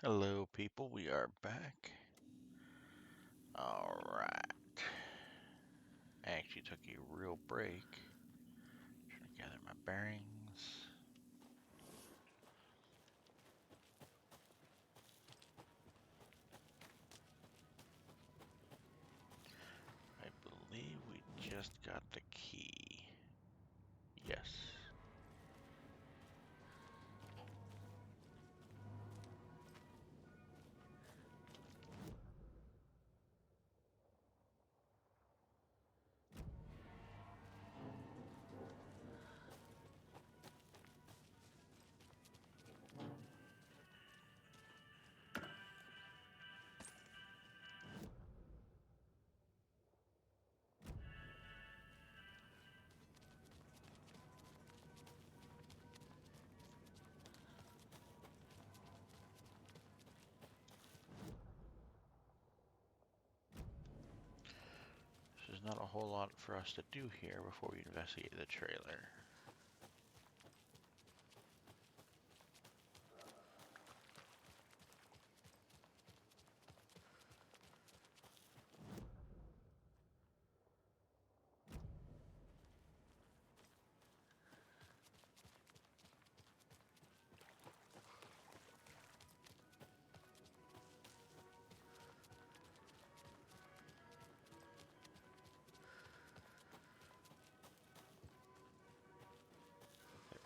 Hello, people. We are back. All right. I actually took a real break. Trying to gather my bearings. I believe we just got the key. Yes. There's not a whole lot for us to do here before we investigate the trailer.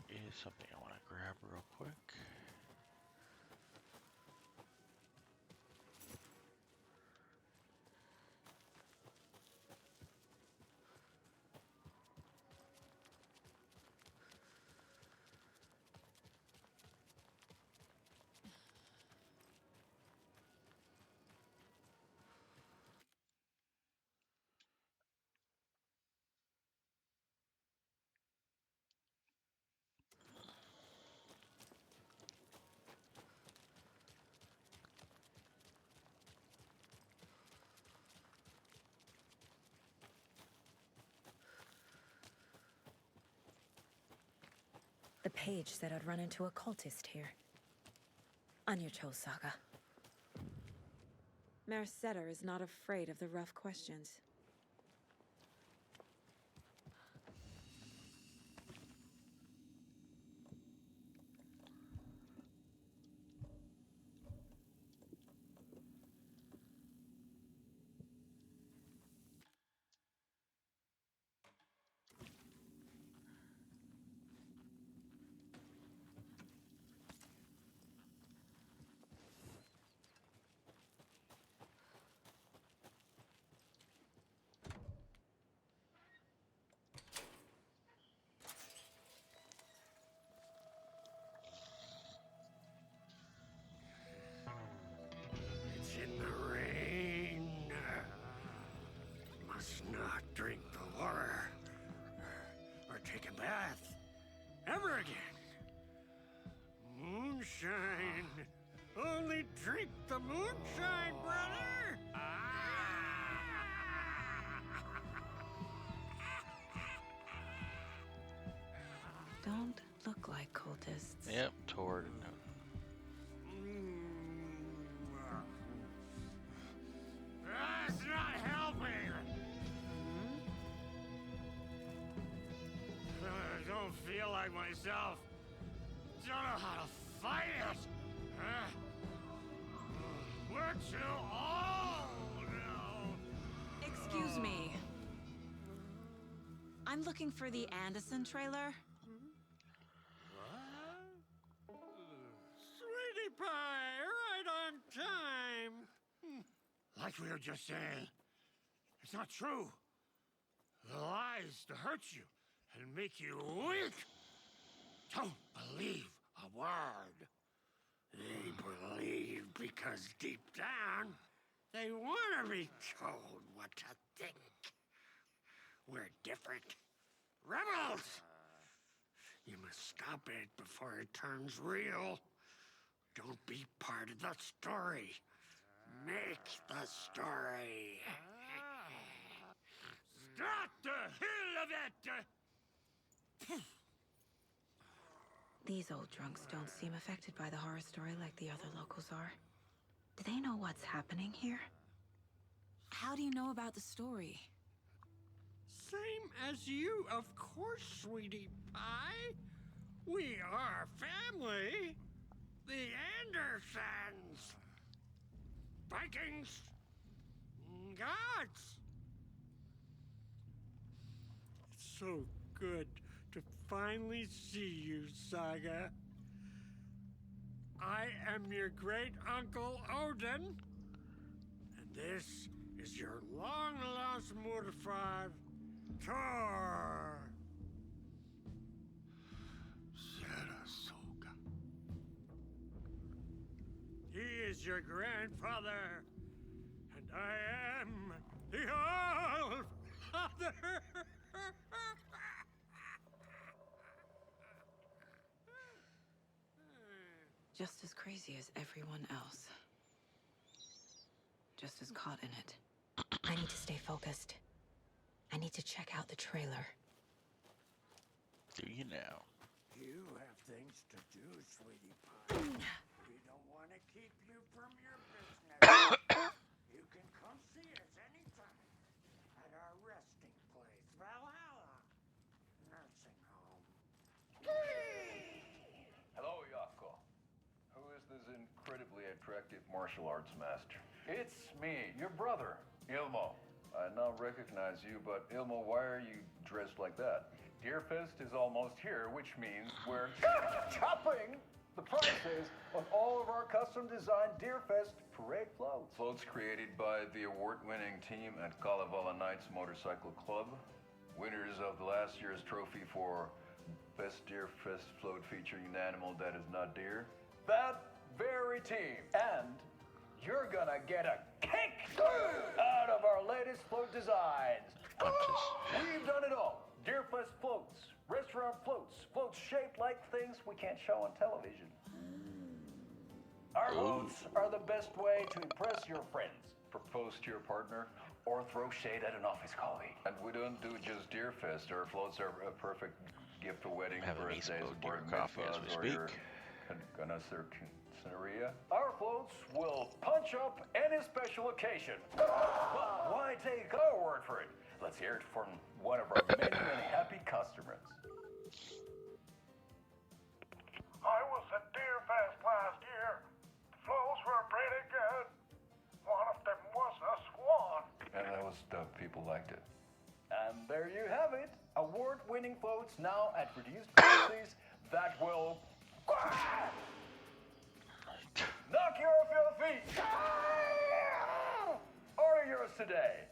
There is something I want to grab real quick. The page said I'd run into a cultist here. On your Cho saga. Mercetter is not afraid of the rough questions. It's in the rain. Must not drink the water or take a bath ever again. Moonshine. Only drink the moonshine, brother. Don't look like cultists. Yep, Tord. That's not helping. I don't feel like myself. Don't know how to fight it. We're too old now. Excuse me. I'm looking for the Anderson trailer. What? Sweetie pie, right on time. Like we were just saying, it's not true. The lies to hurt you and make you weak. Don't believe a word. They believe because deep down, they want to be told what to think. We're different. Rebels! You must stop it before it turns real. Don't be part of the story. Make the story. Start the hell of it! These old drunks don't seem affected by the horror story like the other locals are. Do they know what's happening here? How do you know about the story? Same as you, of course, sweetie pie. We are family. The Andersons. Vikings. Gods. It's so good to finally see you, Saga. I am your great uncle Odin, and this is your long-lost Murfar, Thor. Sarasota. He is your grandfather, and I am the All-Father. Just as crazy as everyone else. Just as caught in it. I need to stay focused. I need to check out the trailer. Do you now? You have things to do, sweetie pie. We don't want to keep you from your business. You can come see us anytime at our resting place, Valhalla Nursing Home. Hello, Yako. Who is this incredibly attractive martial arts master? It's me, your brother, Ilmo. I now recognize you, but Ilmo, why are you dressed like that? Deerfest is almost here, which means we're chopping the prices on all of our custom-designed Deerfest parade floats. Floats created by the award-winning team at Kalevala Knights Motorcycle Club, winners of the last year's trophy for Best Deerfest float featuring an animal that is not deer. That very team. And you're gonna get a kick out of our latest float designs. We've done it all. Deerfest floats, restaurant floats, floats shaped like things we can't show on television. Our floats are the best way to impress your friends, propose to your partner, or throw shade at an office colleague. And we don't do just Deerfest. Our floats are a perfect gift for weddings, Have a nice birthdays, boat, bar dear coffee as we mitzvahs, or your speak. quinceañera. Our floats will punch up any special occasion. But why take our word for it? Let's hear it from one of our many, many happy customers. I was at Deerfest last year. Floats were pretty good. One of them was a swan. And that was the people liked it. And there you have it. Award-winning floats now at reduced prices that will knock you off your feet. Order yours today.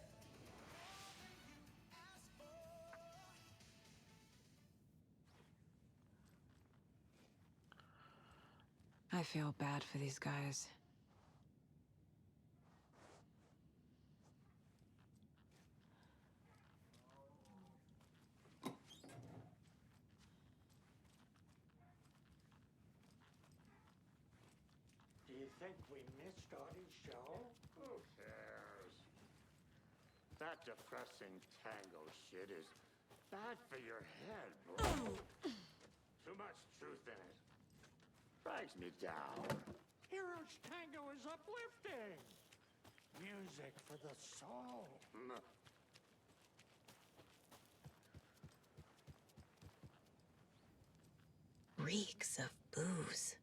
I feel bad for these guys. Do you think we missed Audie's show? Who cares? That depressing tango shit is bad for your head, bro. Too much truth in it. Drags me down. Heroes Tango is uplifting. Music for the soul. Reeks of booze.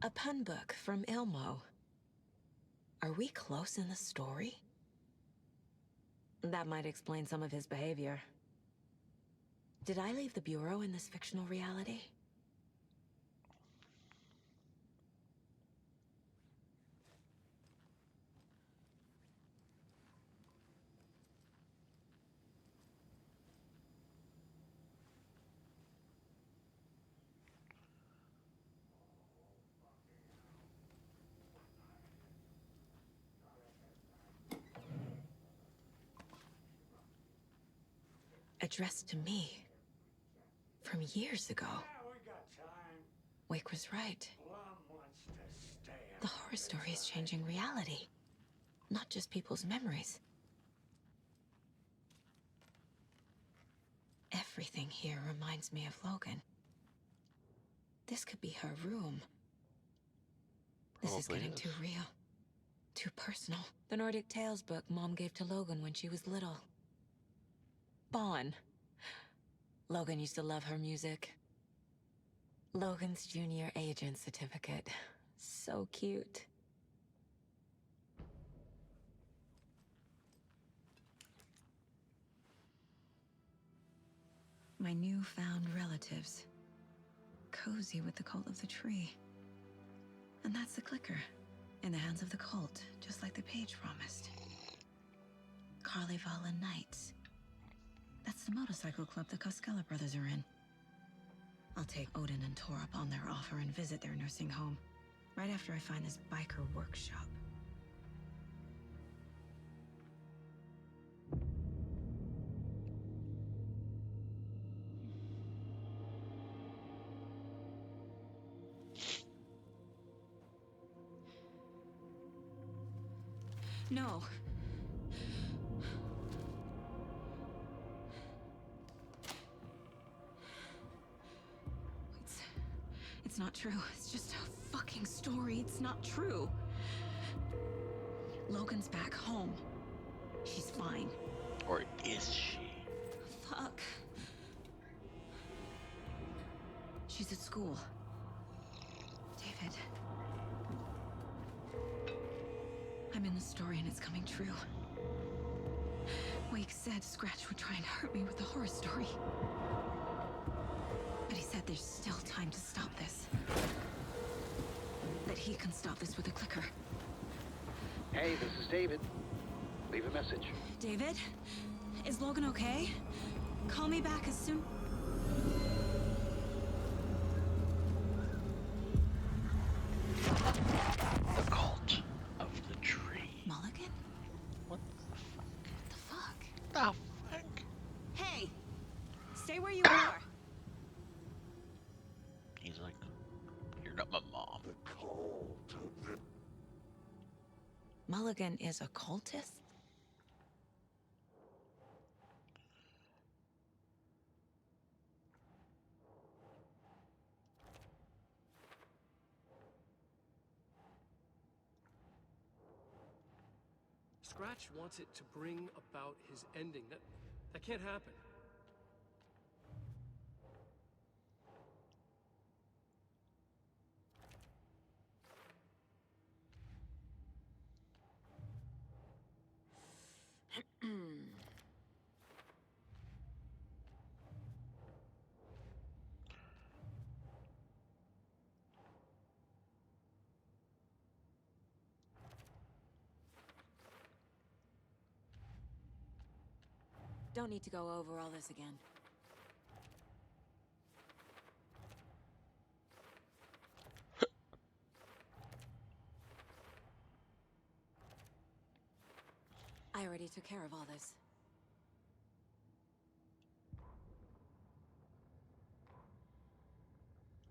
A pun book from Ilmo. Are we close in the story? That might explain some of his behavior. Did I leave the Bureau in this fictional reality? Addressed to me. From years ago. Yeah, we got time. Wake was right. Plum wants to stay. The horror story is changing reality. Not just people's memories. Everything here reminds me of Logan. This could be her room. This is Probably getting is. too real. Too personal. The Nordic Tales book Mom gave to Logan when she was little. Bon. Logan used to love her music. Logan's junior agent certificate. So cute. My newfound relatives. Cozy with the cult of the tree. And that's the clicker. In the hands of the cult, just like the page promised. Carlyvala Knights. That's the motorcycle club the Koskela brothers are in. I'll take Odin and Tor up on their offer and visit their nursing home. Right after I find this biker workshop. No. It's not true. It's just a fucking story. It's not true. Logan's back home. She's fine. Or is she? Fuck. She's at school. David. I'm in the story and it's coming true. Wake said Scratch would try and hurt me with the horror story. But he said there's still time to stop this. That he can stop this with a clicker. Hey, this is David. Leave a message. David? Is Logan okay? Call me back as soon... The cult of the tree. Mulligan? What the fuck? The fuck? The fuck? Hey! Stay where you are! He's like, you're not my mom. Mulligan is a cultist? Scratch wants it to bring about his ending. That can't happen. Don't need to go over all this again. I already took care of all this.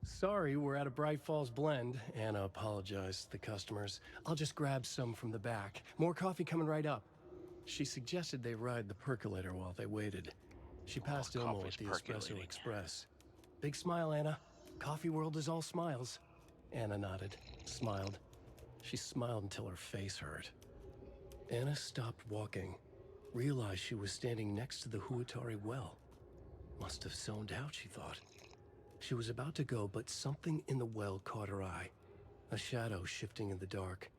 Sorry, we're at a Bright Falls blend. Anna apologized to the customers. I'll just grab some from the back. More coffee coming right up. She suggested they ride the percolator while they waited. She passed Ilmo coffee's at the Espresso percolating. Express. Big smile, Anna. Coffee world is all smiles. Anna nodded, smiled. She smiled until her face hurt. Anna stopped walking, realized she was standing next to the Huatari well. Must have zoned out, she thought. She was about to go, but something in the well caught her eye. A shadow shifting in the dark.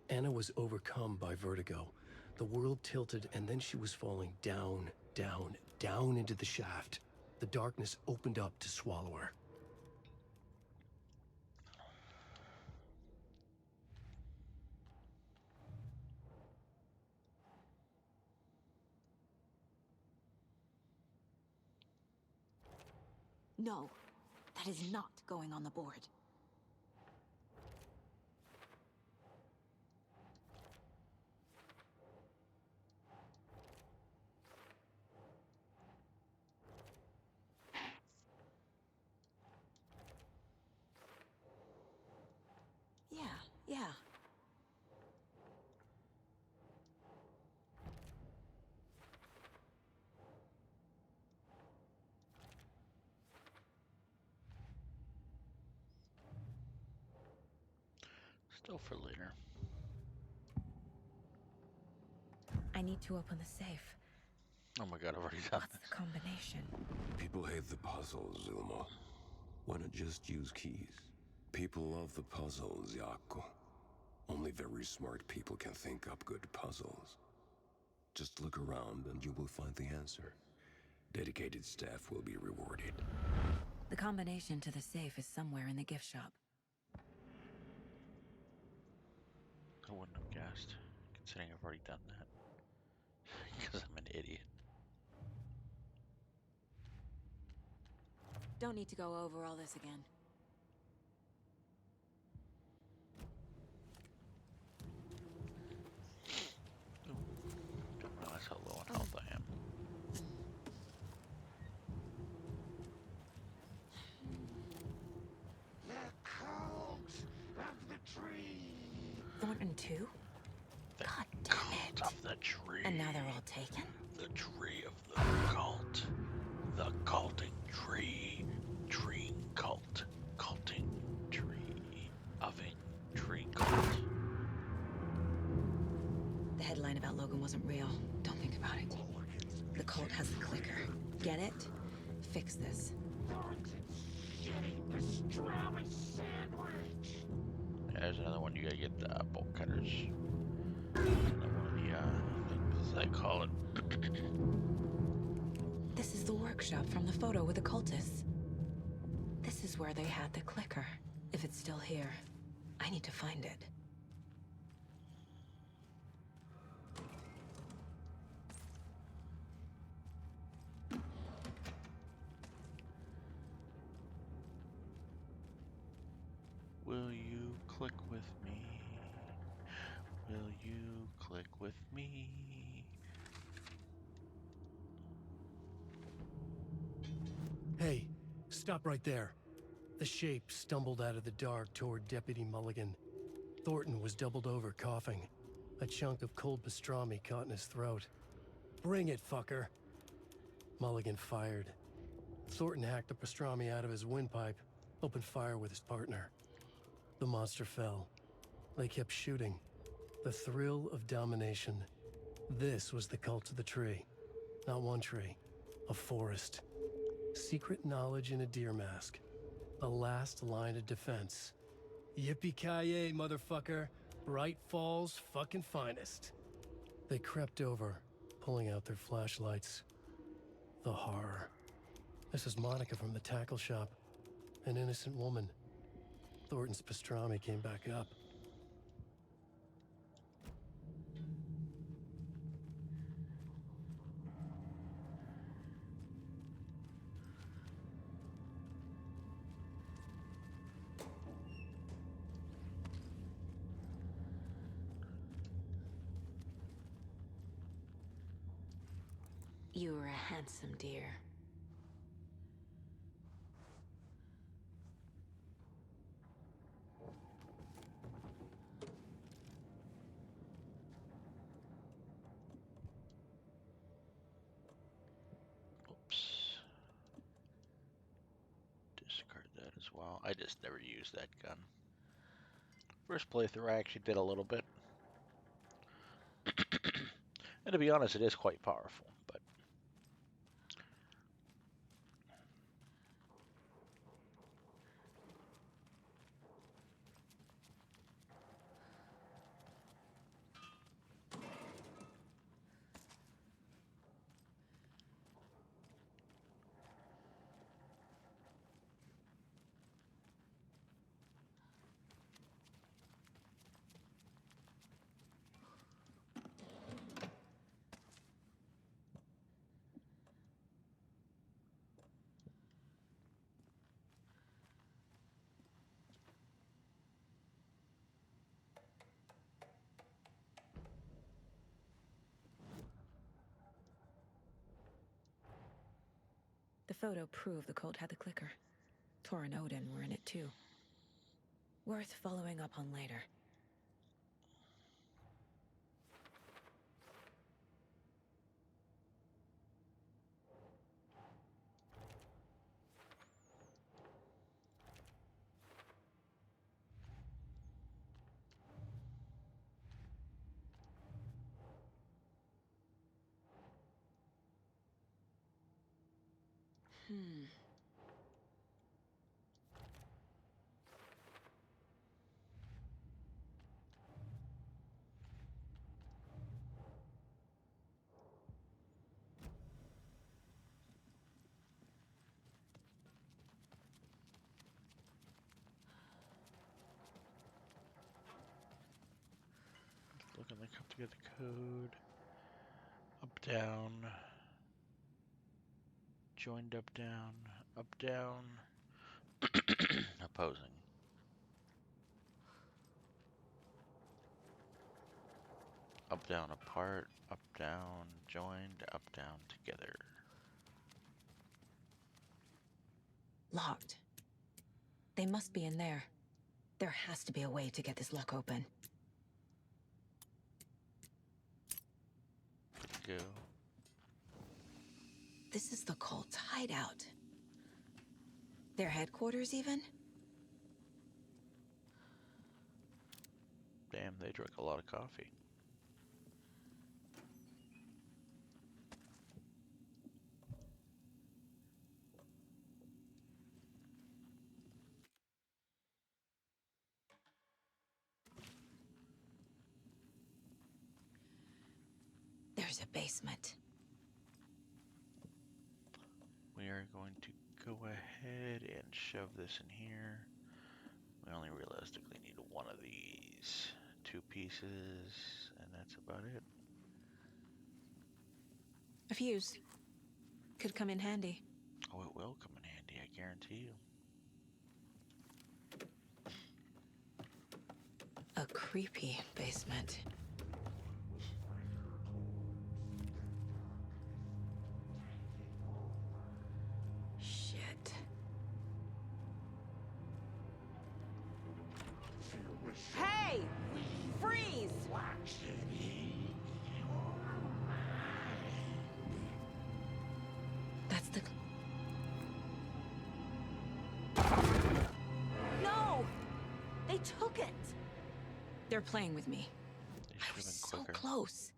Anna was overcome by vertigo. The world tilted, and then she was falling down, down, down into the shaft. The darkness opened up to swallow her. No, that is not going on the board. Yeah. Still for later. I need to open the safe. Oh my god, I've already done What's this. the combination? People hate the puzzles, Ilmo. Why not just use keys? People love the puzzles, Jaakko. Only very smart people can think up good puzzles. Just look around and you will find the answer. Dedicated staff will be rewarded. The combination to the safe is somewhere in the gift shop. I wouldn't have guessed, considering I've already done that. Because I'm an idiot. Don't need to go over all this again. Didn't realize how low on health I am. The cult of the tree. Thornton too? The God damn it. cult of the tree. And now they're all taken? The tree of the cult. The culting tree. Tree cult. Culting tree. Oven tree cult. The headline about Logan wasn't real. Don't think about it. The cult has the clicker. Get it? Fix this. Yeah, there's another one. You gotta get the bolt cutters. Another one of the things I call it. This is the workshop from the photo with the cultists. This is where they had the clicker. If it's still here, I need to find it. Will you click with me? Will you click with me? Hey, stop right there. The shape stumbled out of the dark toward Deputy Mulligan. Thornton was doubled over, coughing. A chunk of cold pastrami caught in his throat. Bring it, fucker. Mulligan fired. Thornton hacked the pastrami out of his windpipe, opened fire with his partner. The monster fell. They kept shooting. The thrill of domination. This was the cult of the tree. Not one tree, a forest. Secret knowledge in a deer mask. A last line of defense. Yippee-ki-yay, motherfucker. Bright Falls' fucking finest. They crept over, pulling out their flashlights. The horror. This is Monica from the tackle shop. An innocent woman. Thornton's pastrami came back up. You were a handsome deer. Oops. Discard that as well. I just never used that gun. First playthrough I actually did a little bit. And to be honest, it is quite powerful, but The photo proved the cult had the clicker. Tor and Odin were in it too. Worth following up on later. Looking like up to get the code. Up, down. Joined up, down. Opposing. Up, down, apart, up, down, joined, up, down, together. Locked. They must be in there. There has to be a way to get this lock open. Go. This is the cult's hideout. Their headquarters, even? Damn, they drank a lot of coffee. There's a basement. We are going to go ahead and shove this in here. We only realistically need one of these. 2 pieces, and that's about it. A fuse. Could come in handy. Oh, it will come in handy, I guarantee you. A creepy basement. Shit. Hey! Freeze! That's the... No! They took it! They're playing with me. They I should was have so been quicker. close.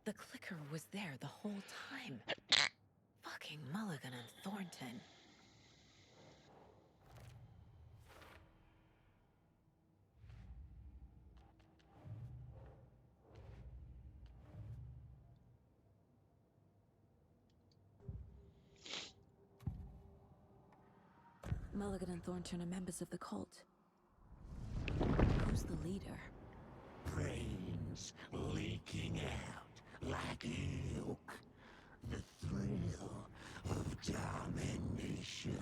The clicker was there the whole time. Fucking Mulligan and Thornton. Mulligan and Thornton are members of the cult. Who's the leader? Brains leaking out like milk. The thrill of domination.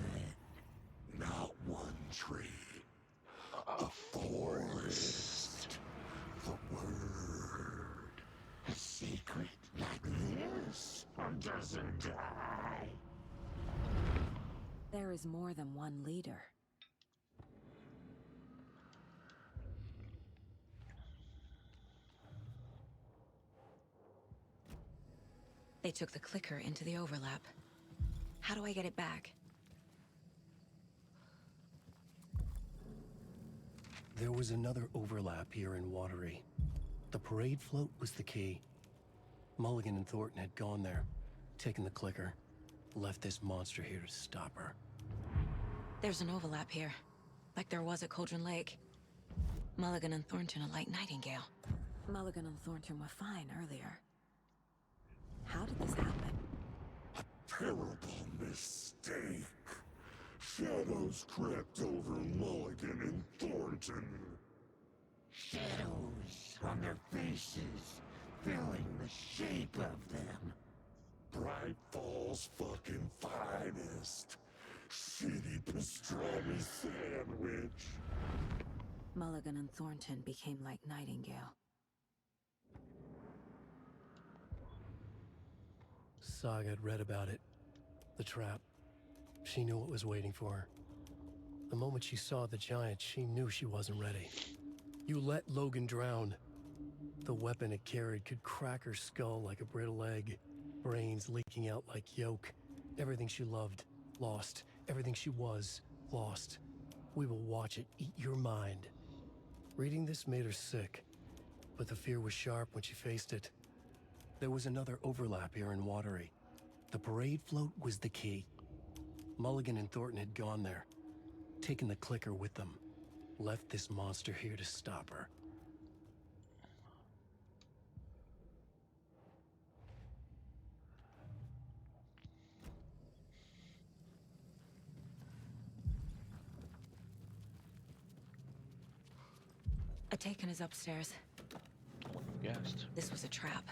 Not one tree, a forest. The word. A secret like this doesn't die. There is more than one leader. They took the clicker into the overlap. How do I get it back? There was another overlap here in Watery. The parade float was the key. Mulligan and Thornton had gone there, taken the clicker, left this monster here to stop her. There's an overlap here, like there was at Cauldron Lake. Mulligan and Thornton are like Nightingale. Mulligan and Thornton were fine earlier. How did this happen? A terrible mistake. Shadows crept over Mulligan and Thornton. Shadows on their faces, filling the shape of them. Bright Falls fucking finest. Shitty pastrami sandwich. Mulligan and Thornton became like Nightingale. Saga had read about it. The trap. She knew what was waiting for her. The moment she saw the giant, she knew she wasn't ready. You let Logan drown. The weapon it carried could crack her skull like a brittle egg, brains leaking out like yolk. Everything she loved, lost. Everything she was, lost. We will watch it eat your mind. Reading this made her sick, but the fear was sharp when she faced it. There was another overlap here in Watery. The parade float was the key. Mulligan and Thornton had gone there, taken the clicker with them, left this monster here to stop her. Ataken is upstairs. I wouldn't have guessed. This was a trap.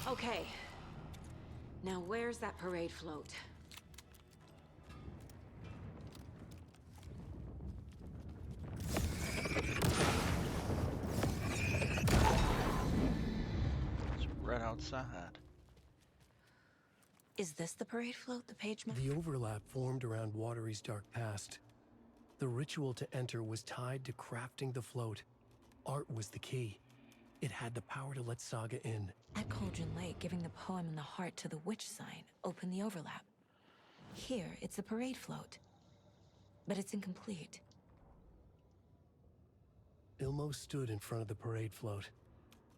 Okay. Now where's that parade float? It's right outside. Is this the parade float the page The overlap formed around Watery's dark past. The ritual to enter was tied to crafting the float. Art was the key. It had the power to let Saga in. At Cauldron Lake, giving the poem and the heart to the witch sign opened the overlap. Here, it's the parade float. But it's incomplete. Ilmo stood in front of the parade float,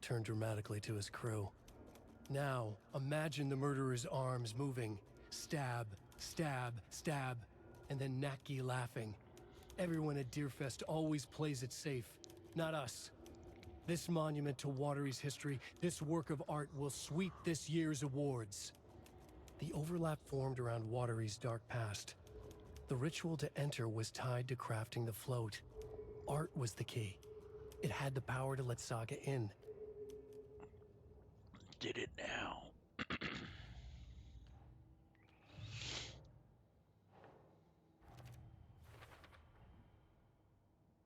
turned dramatically to his crew. Now, imagine the murderer's arms moving. Stab, stab, stab, and then Naki laughing. Everyone at Deerfest always plays it safe, not us. This monument to Watery's history, this work of art will sweep this year's awards. The overlap formed around Watery's dark past. The ritual to enter was tied to crafting the float. Art was the key. It had the power to let Saga in. Did it now.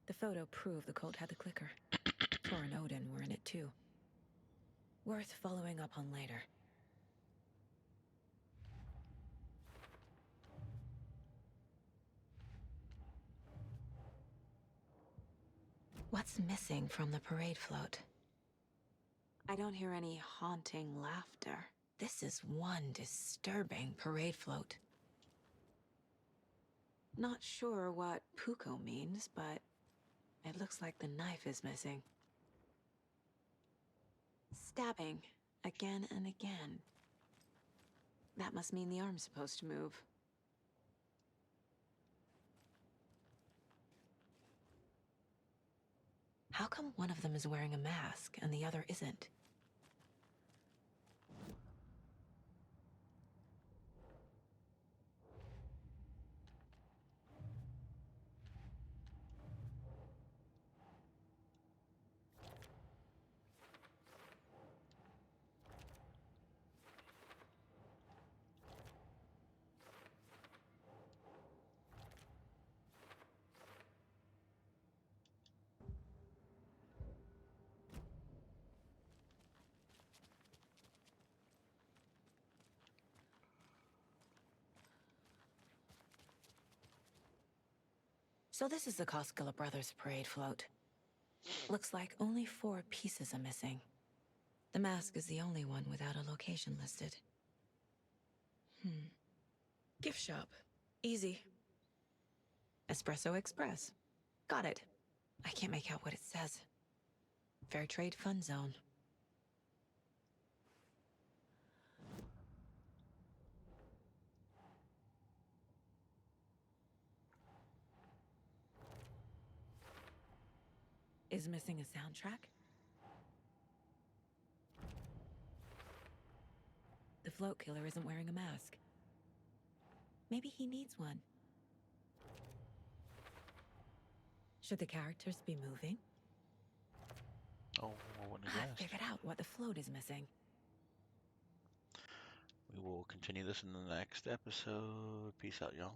The photo proved the cult had the clicker. Thor and Odin were in it too. Worth following up on later. What's missing from the parade float? I don't hear any haunting laughter. This is one disturbing parade float. Not sure what Puko means, but it looks like the knife is missing. Stabbing again and again. That must mean the arm's supposed to move. How come one of them is wearing a mask and the other isn't? So this is the Koskela Brothers parade float. Looks like only 4 pieces are missing. The mask is the only one without a location listed. Gift shop. Easy. Espresso Express. Got it. I can't make out what it says. Fair Trade Fun Zone. Is missing a soundtrack? the float killer isn't wearing a mask. Maybe he needs one. Should the characters be moving? Oh, I wouldn't I have guessed. figured out what the float is missing. We will continue this in the next episode. Peace out, y'all.